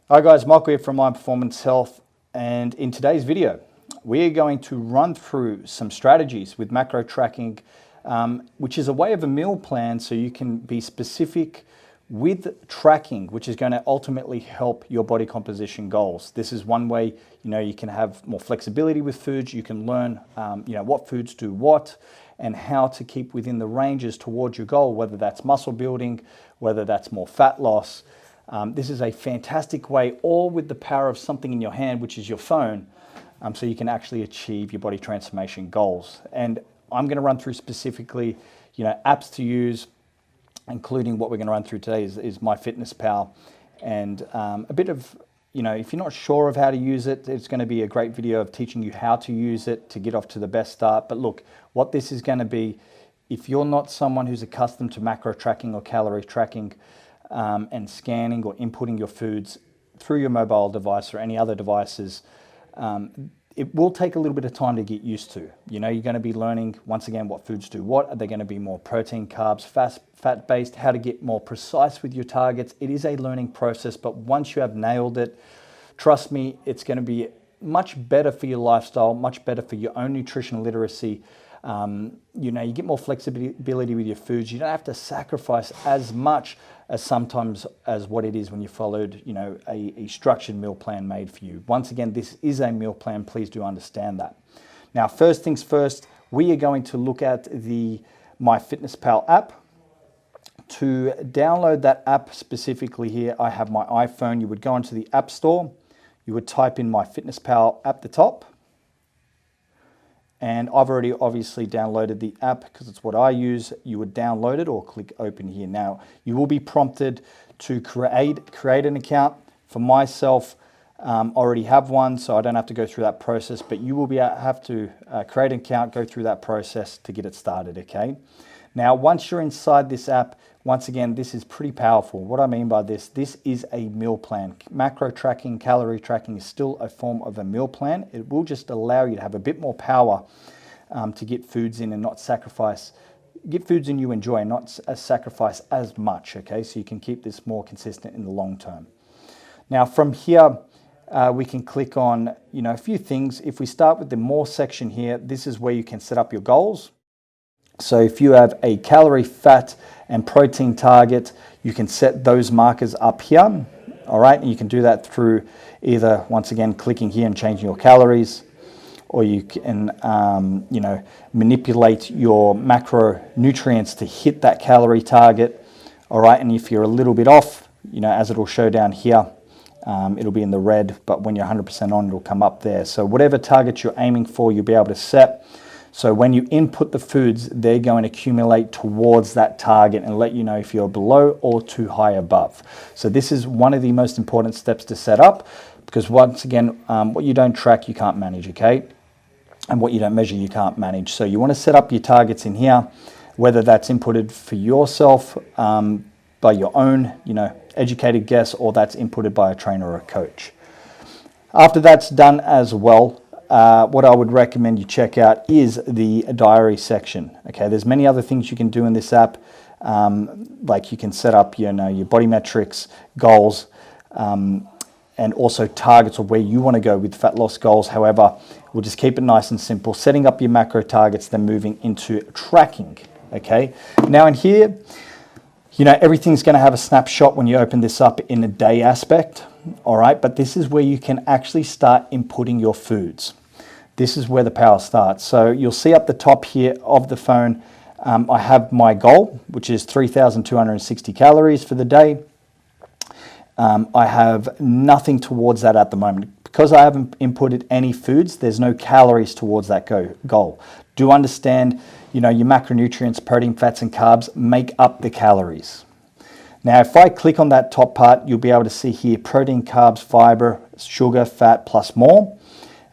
Hi guys, Michael here from My Performance Health, and in today's video we are going to run through some strategies with macro tracking, which is a way of a meal plan so you can be specific with tracking, which is going to ultimately help your body composition goals. This is one way you can have more flexibility with foods. You can learn what foods do what and how to keep within the ranges towards your goal, whether that's muscle building, whether that's more fat loss. This is a fantastic way, all with the power of something in your hand, which is your phone, so you can actually achieve your body transformation goals. And I'm going to run through specifically, apps to use, including what we're going to run through today is MyFitnessPal, and a bit of, if you're not sure of how to use it, it's going to be a great video of teaching you how to use it to get off to the best start. But look, what this is going to be, if you're not someone who's accustomed to macro tracking or calorie tracking, and scanning or inputting your foods through your mobile device or any other devices, it will take a little bit of time to get used to. You're going to be learning, once again, what foods do what. Are they going to be more protein, carbs, fat-based, how to get more precise with your targets. It is a learning process, but once you have nailed it, trust me, it's going to be much better for your lifestyle, much better for your own nutrition literacy. You get more flexibility with your foods. You don't have to sacrifice as much as sometimes as what it is when you followed, a structured meal plan made for you. Once again, this is a meal plan. Please do understand that. Now, first things first, we are going to look at the MyFitnessPal app. To download that app specifically here, I have my iPhone. You would go into the App Store. You would type in MyFitnessPal at the top. And I've already obviously downloaded the app because it's what I use. You would download it or click open here. Now, you will be prompted to create an account. For myself, I already have one, so I don't have to go through that process, but you will have to create an account, go through that process to get it started, okay? Now, once you're inside this app, once again, this is pretty powerful. What I mean by this is a meal plan. Macro tracking, calorie tracking is still a form of a meal plan. It will just allow you to have a bit more power to get foods in and not sacrifice, get foods in you enjoy and not sacrifice as much, okay? So you can keep this more consistent in the long term. Now, from here, we can click on, a few things. If we start with the more section here, this is where you can set up your goals. So if you have a calorie, fat, and protein target, you can set those markers up here, all right? And you can do that through either, once again, clicking here and changing your calories, or you can, manipulate your macronutrients to hit that calorie target, all right? And if you're a little bit off, as it'll show down here, it'll be in the red, but when you're 100% on, it'll come up there. So whatever target you're aiming for, you'll be able to set. So when you input the foods, they're going to accumulate towards that target and let you know if you're below or too high above. So this is one of the most important steps to set up, because once again, what you don't track, you can't manage, okay? And what you don't measure, you can't manage. So you want to set up your targets in here, whether that's inputted for yourself by your own, educated guess, or that's inputted by a trainer or a coach. After that's done as well, what I would recommend you check out is the diary section. Okay, there's many other things you can do in this app, like you can set up your body metrics, goals, and also targets of where you want to go with fat loss goals. However, we'll just keep it nice and simple, setting up your macro targets, then moving into tracking. Okay, now in here, everything's going to have a snapshot when you open this up in a day aspect. All right, but this is where you can actually start inputting your foods. This is where the power starts. So you'll see up the top here of the phone, I have my goal, which is 3,260 calories for the day. I have nothing towards that at the moment. Because I haven't inputted any foods, there's no calories towards that goal. Do understand, your macronutrients, protein, fats, and carbs make up the calories. Now, if I click on that top part, you'll be able to see here protein, carbs, fiber, sugar, fat, plus more.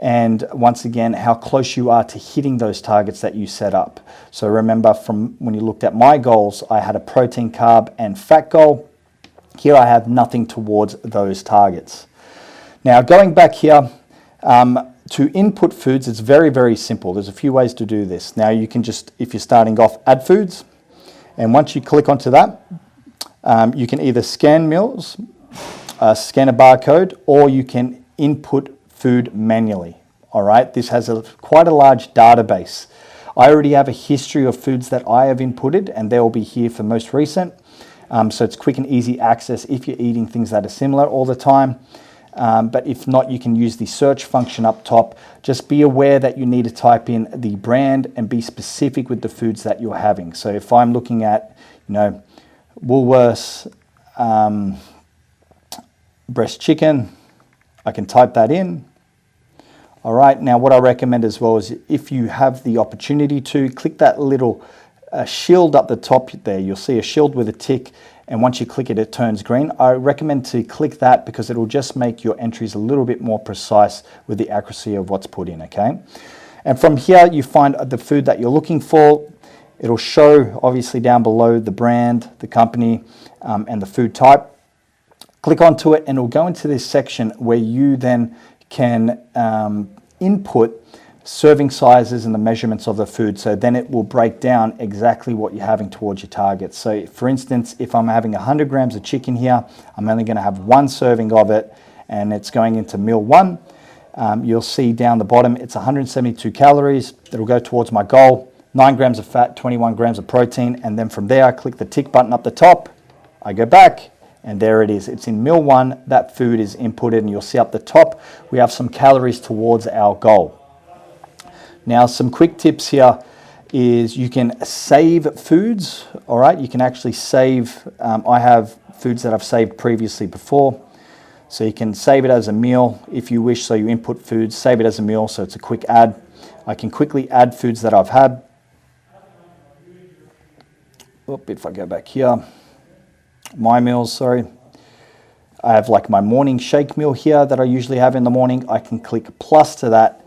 And once again, how close you are to hitting those targets that you set up. So remember, from when you looked at my goals, I had a protein, carb, and fat goal. Here I have nothing towards those targets. Now, going back here, to input foods, it's very, very simple. There's a few ways to do this. Now, you can just, if you're starting off, add foods. And once you click onto that, you can either scan meals scan a barcode, or you can input food manually. All right, this has quite a large database. I already have a history of foods that I have inputted, and they will be here for most recent. So it's quick and easy access if you're eating things that are similar all the time. But if not, you can use the search function up top. Just be aware that you need to type in the brand and be specific with the foods that you're having. So if I'm looking at, Woolworths breast chicken, I can type that in. All right, now what I recommend as well is if you have the opportunity to, click that little shield up the top there. You'll see a shield with a tick, and once you click it, it turns green. I recommend to click that because it'll just make your entries a little bit more precise with the accuracy of what's put in, okay? And from here, you find the food that you're looking for. It'll show, obviously, down below the brand, the company, and the food type. Click onto it, and it'll go into this section where you then can input serving sizes and the measurements of the food. So then it will break down exactly what you're having towards your target. So for instance, if I'm having 100 grams of chicken here, I'm only going to have one serving of it, and it's going into meal one. You'll see down the bottom, it's 172 calories. It'll go towards my goal, 9 grams of fat, 21 grams of protein. And then from there, I click the tick button up the top. I go back, and there it is. It's in meal one. That food is inputted, and you'll see up the top, we have some calories towards our goal. Now, some quick tips here is you can save foods. All right, you can actually save. I have foods that I've saved previously before. So you can save it as a meal if you wish. So you input foods, save it as a meal, so it's a quick add. I can quickly add foods that I've had. If I go back here, my meals, sorry. I have like my morning shake meal here that I usually have in the morning. I can click plus to that.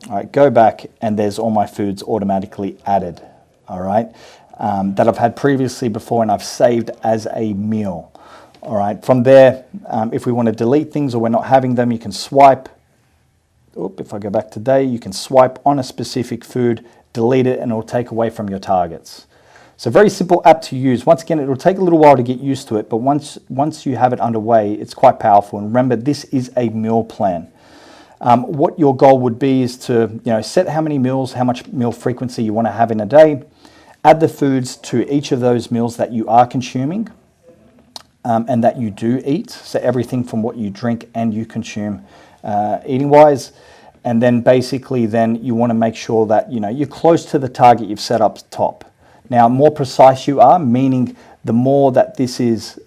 All right, go back, and there's all my foods automatically added. All right, that I've had previously before, and I've saved as a meal. All right, from there, if we want to delete things or we're not having them, you can swipe. If I go back today, you can swipe on a specific food, delete it, and it'll take away from your targets. So very simple app to use. Once again, it'll take a little while to get used to it, but once you have it underway, it's quite powerful. And remember, this is a meal plan. What your goal would be is to set how many meals, how much meal frequency you want to have in a day, add the foods to each of those meals that you are consuming and that you do eat. So everything from what you drink and you consume eating wise. And then basically then you want to make sure that you're close to the target you've set up top. Now, more precise you are, meaning the more that this is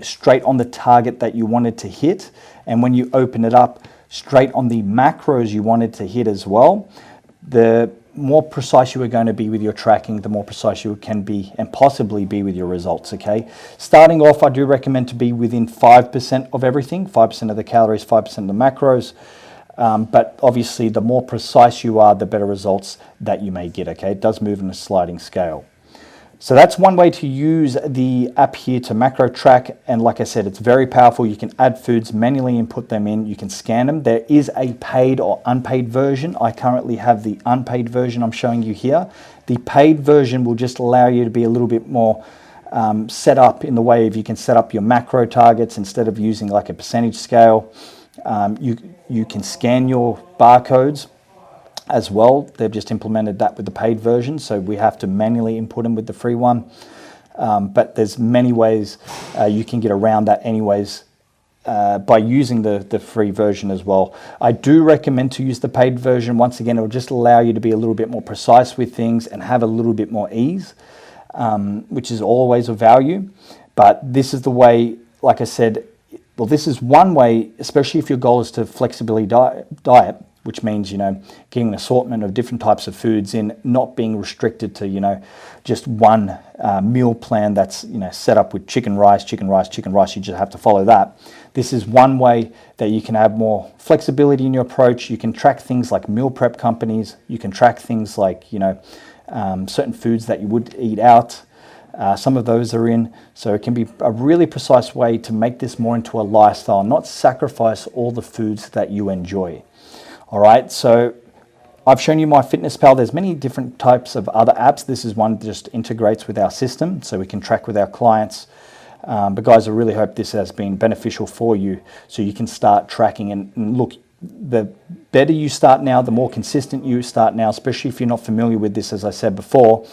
straight on the target that you wanted to hit, and when you open it up, straight on the macros you wanted to hit as well, the more precise you are going to be with your tracking, the more precise you can be and possibly be with your results, okay? Starting off, I do recommend to be within 5% of everything, 5% of the calories, 5% of the macros. But obviously, the more precise you are, the better results that you may get, okay? It does move in a sliding scale. So that's one way to use the app here to macro track. And like I said, it's very powerful. You can add foods, manually input them in. You can scan them. There is a paid or unpaid version. I currently have the unpaid version I'm showing you here. The paid version will just allow you to be a little bit more set up in the way of you can set up your macro targets instead of using like a percentage scale. You can scan your barcodes as well. They've just implemented that with the paid version, so we have to manually input them with the free one. But there's many ways you can get around that anyways by using the free version as well. I do recommend to use the paid version. Once again, it will just allow you to be a little bit more precise with things and have a little bit more ease, which is always of value. But this is the way, like I said, well, this is one way, especially if your goal is to flexibly diet, which means, getting an assortment of different types of foods in, not being restricted to, just one meal plan that's, set up with chicken rice. You just have to follow that. This is one way that you can have more flexibility in your approach. You can track things like meal prep companies. You can track things like, certain foods that you would eat out. Some of those are in, so it can be a really precise way to make this more into a lifestyle, not sacrifice all the foods that you enjoy. All right, so I've shown you MyFitnessPal. There's many different types of other apps. This is one that just integrates with our system, so we can track with our clients But guys, I really hope this has been beneficial for you, so you can start tracking. And look, the better you start now, the more consistent you start now, especially if you're not familiar with this, as I said before.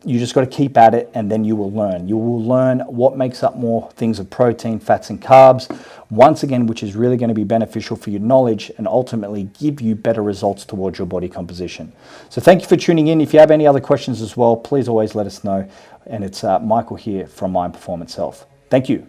You just got to keep at it, and then you will learn. You will learn what makes up more things of protein, fats, and carbs, once again, which is really going to be beneficial for your knowledge and ultimately give you better results towards your body composition. So thank you for tuning in. If you have any other questions as well, please always let us know. And it's Michael here from Mind Performance Health. Thank you.